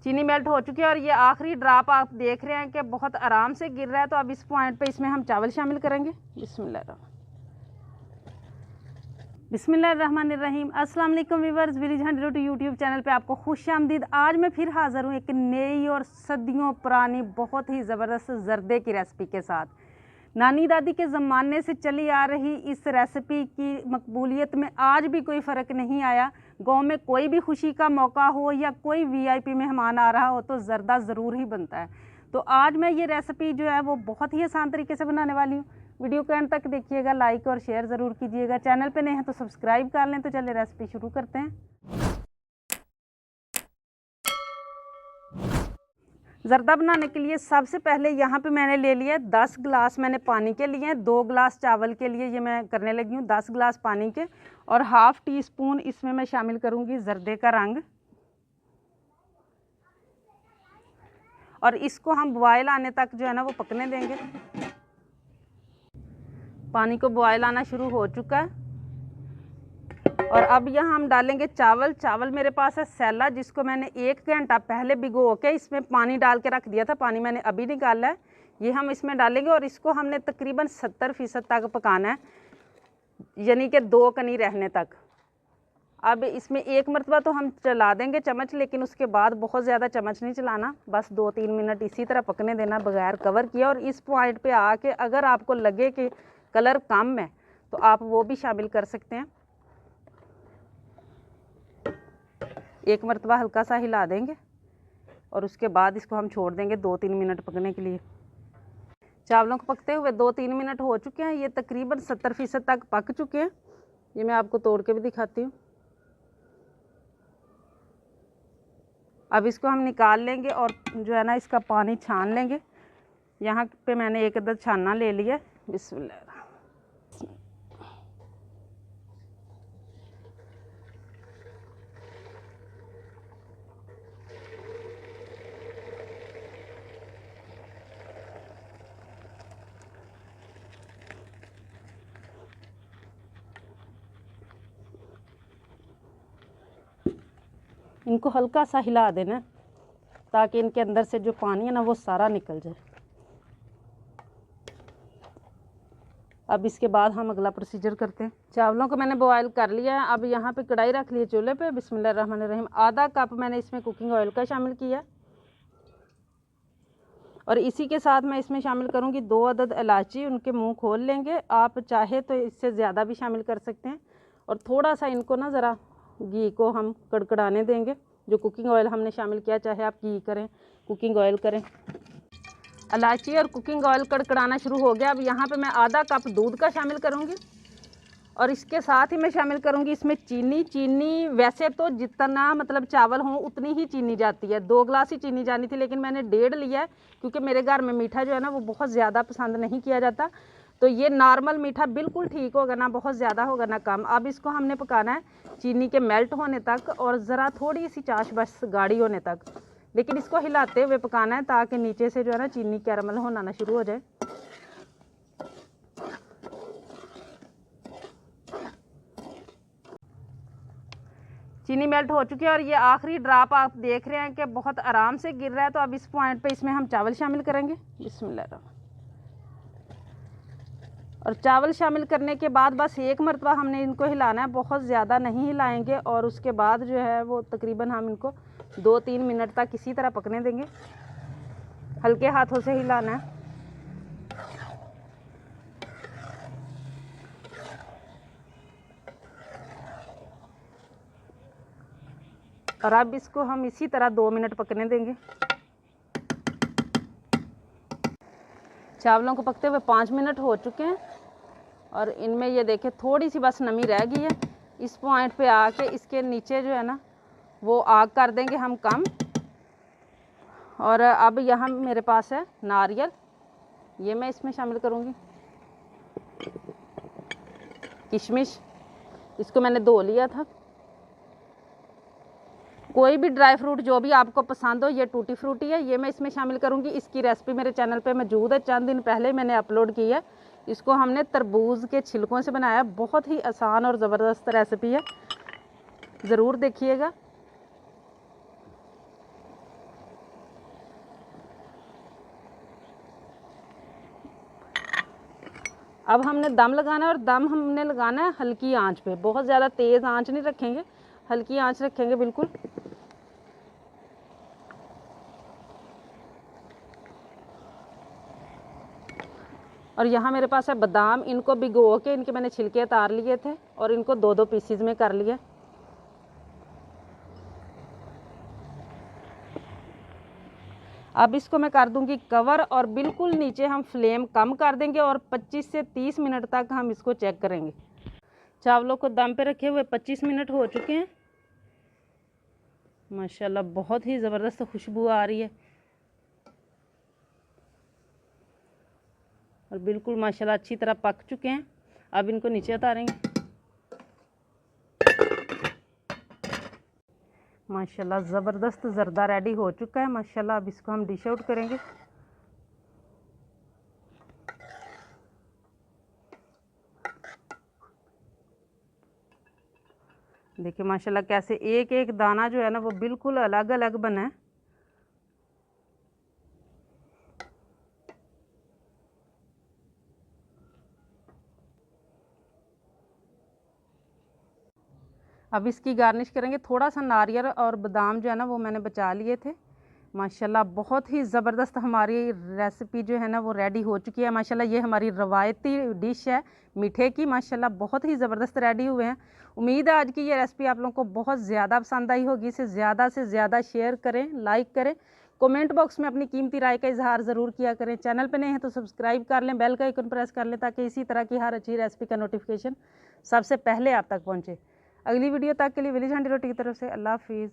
चीनी मेल्ट हो चुकी है और ये आखिरी ड्रॉप आप देख रहे हैं कि बहुत आराम से गिर रहा है। तो अब इस पॉइंट पे इसमें हम चावल शामिल करेंगे। बिस्मिल्लाहिर्रहमानिर्रहीम। अस्सलाम वालेकुम व्यूअर्स, विलेज 100 यूट्यूब चैनल पे आपको खुशामदीद। आज मैं फिर हाज़िर हूँ एक नई और सदियों पुरानी बहुत ही ज़बरदस्त जर्दे की रेसिपी के साथ। नानी दादी के ज़माने से चली आ रही इस रेसिपी की मकबूलियत में आज भी कोई फ़र्क नहीं आया। गांव में कोई भी खुशी का मौका हो या कोई वीआईपी मेहमान आ रहा हो तो ज़र्दा ज़रूर ही बनता है। तो आज मैं ये रेसिपी जो है वो बहुत ही आसान तरीके से बनाने वाली हूँ। वीडियो के एंड तक देखिएगा, लाइक और शेयर ज़रूर कीजिएगा। चैनल पे नए हैं तो सब्सक्राइब कर लें। तो चलिए रेसिपी शुरू करते हैं। ज़र्दा बनाने के लिए सबसे पहले यहाँ पे मैंने ले लिया 10 गिलास मैंने पानी के लिए हैं। 2 गिलास चावल के लिए ये मैं करने लगी हूँ। 10 गिलास पानी के और हाफ़ टी स्पून इसमें मैं शामिल करूँगी ज़र्दे का रंग। और इसको हम बॉयल आने तक जो है ना वो पकने देंगे। पानी को बॉयल आना शुरू हो चुका है और अब यहाँ हम डालेंगे चावल। चावल मेरे पास है सैला, जिसको मैंने 1 घंटा पहले भिगो के इसमें पानी डाल के रख दिया था। पानी मैंने अभी निकाला है। ये हम इसमें डालेंगे और इसको हमने तकरीबन 70% तक पकाना है, यानी कि 2 कनी रहने तक। अब इसमें एक मरतबा तो हम चला देंगे चम्मच, लेकिन उसके बाद बहुत ज़्यादा चम्मच नहीं चलाना। बस 2-3 मिनट इसी तरह पकने देना बगैर कवर किया। और इस पॉइंट पे आके अगर आपको लगे कि कलर कम है तो आप वो भी शामिल कर सकते हैं। एक मरतबा हल्का सा हिला देंगे और उसके बाद इसको हम छोड़ देंगे 2-3 मिनट पकने के लिए। चावलों को पकते हुए 2-3 मिनट हो चुके हैं। ये तकरीबन 70% तक पक चुके हैं। ये मैं आपको तोड़ के भी दिखाती हूँ। अब इसको हम निकाल लेंगे और जो है ना इसका पानी छान लेंगे। यहाँ पे मैंने एक अदद छानना ले लिया। बिस्मिल्लाह। इनको हल्का सा हिला देना ताकि इनके अंदर से जो पानी है ना वो सारा निकल जाए। अब इसके बाद हम अगला प्रोसीजर करते हैं। चावलों को मैंने बॉयल कर लिया है। अब यहाँ पे कढ़ाई रख ली है चूल्हे पे। बिस्मिल्लाहिर्रहमानिर्रहीम। आधा कप मैंने इसमें कुकिंग ऑयल का शामिल किया और इसी के साथ मैं इसमें शामिल करूँगी 2 अदद इलायची। उनके मुंह खोल लेंगे। आप चाहे तो इससे ज़्यादा भी शामिल कर सकते हैं। और थोड़ा सा इनको ना ज़रा घी को हम कड़कड़ाने देंगे। जो कुकिंग ऑयल हमने शामिल किया, चाहे आप घी करें कुकिंग ऑयल करें। इलायची और कुकिंग ऑयल कड़कड़ाना शुरू हो गया। अब यहाँ पे मैं आधा कप दूध का शामिल करूँगी और इसके साथ ही मैं शामिल करूँगी इसमें चीनी। चीनी वैसे तो जितना मतलब चावल हो उतनी ही चीनी जाती है। 2 गिलास ही चीनी जानी थी, लेकिन मैंने 1.5 लिया है क्योंकि मेरे घर में मीठा जो है ना वो बहुत ज़्यादा पसंद नहीं किया जाता। तो ये नॉर्मल मीठा बिल्कुल ठीक होगा, ना बहुत ज़्यादा होगा ना कम। अब इसको हमने पकाना है चीनी के मेल्ट होने तक और ज़रा थोड़ी सी चाश बस गाढ़ी होने तक। लेकिन इसको हिलाते हुए पकाना है ताकि नीचे से जो है ना चीनी कैरामल होना ना शुरू हो जाए। चीनी मेल्ट हो चुकी है और ये आखिरी ड्रॉप आप देख रहे हैं कि बहुत आराम से गिर रहा है। तो अब इस पॉइंट पे इसमें हम चावल शामिल करेंगे। बिस्मिल्लाह। और चावल शामिल करने के बाद बस एक मरतबा हमने इनको हिलाना है, बहुत ज़्यादा नहीं हिलाएंगे। और उसके बाद जो है वो तकरीबन हम इनको 2-3 मिनट तक इसी तरह पकने देंगे। हल्के हाथों से हिलाना है। और अब इसको हम इसी तरह 2 मिनट पकने देंगे। चावलों को पकते हुए 5 मिनट हो चुके हैं और इनमें ये देखें थोड़ी सी बस नमी रह गई है। इस पॉइंट पे आके इसके नीचे जो है ना वो आग कर देंगे हम कम। और अब यहाँ मेरे पास है नारियल, ये मैं इसमें शामिल करूँगी। किशमिश, इसको मैंने धो लिया था। कोई भी ड्राई फ्रूट जो भी आपको पसंद हो, ये टूटी फ्रूटी है, ये मैं इसमें शामिल करूँगी। इसकी रेसिपी मेरे चैनल पे मौजूद है, चंद दिन पहले मैंने अपलोड की है। इसको हमने तरबूज के छिलकों से बनाया। बहुत ही आसान और ज़बरदस्त रेसिपी है, ज़रूर देखिएगा। अब हमने दम लगाना है और दम हमने लगाना है हल्की आंच पे, बहुत ज़्यादा तेज़ आंच नहीं रखेंगे, हल्की आंच रखेंगे बिल्कुल। और यहाँ मेरे पास है बादाम, इनको भिगो के इनके मैंने छिलके उतार लिए थे और इनको 2-2 पीसीज में कर लिया। अब इसको मैं कर दूंगी कवर और बिल्कुल नीचे हम फ्लेम कम कर देंगे और 25 से 30 मिनट तक हम इसको चेक करेंगे। चावलों को दम पे रखे हुए 25 मिनट हो चुके हैं। माशाल्लाह बहुत ही ज़बरदस्त खुशबू आ रही है और बिल्कुल माशाल्लाह अच्छी तरह पक चुके हैं। अब इनको नीचे उतारेंगे। माशाल्लाह ज़बरदस्त ज़र्दा रेडी हो चुका है माशाल्लाह। अब इसको हम डिश आउट करेंगे। देखिए माशाल्लाह कैसे एक एक दाना जो है ना वो बिल्कुल अलग अलग बना है। अब इसकी गार्निश करेंगे। थोड़ा सा नारियल और बादाम जो है ना वो मैंने बचा लिए थे। माशाल्लाह बहुत ही ज़बरदस्त हमारी रेसिपी जो है ना वो रेडी हो चुकी है। माशाल्लाह ये हमारी रवायती डिश है मीठे की। माशाल्लाह बहुत ही ज़बरदस्त रेडी हुए हैं। उम्मीद है आज की ये रेसिपी आप लोगों को बहुत ज़्यादा पसंद आई होगी। इसे ज़्यादा से ज़्यादा शेयर करें, लाइक करें, कमेंट बॉक्स में अपनी कीमती राय का इजहार ज़रूर किया करें। चैनल पर नए हैं तो सब्सक्राइब कर लें, बेल का आइकन प्रेस कर लें ताकि इसी तरह की हर अच्छी रेसिपी का नोटिफिकेशन सबसे पहले आप तक पहुँचे। अगली वीडियो तक के लिए विलेज हांडी रोटी की तरफ से अल्लाह हाफिज़।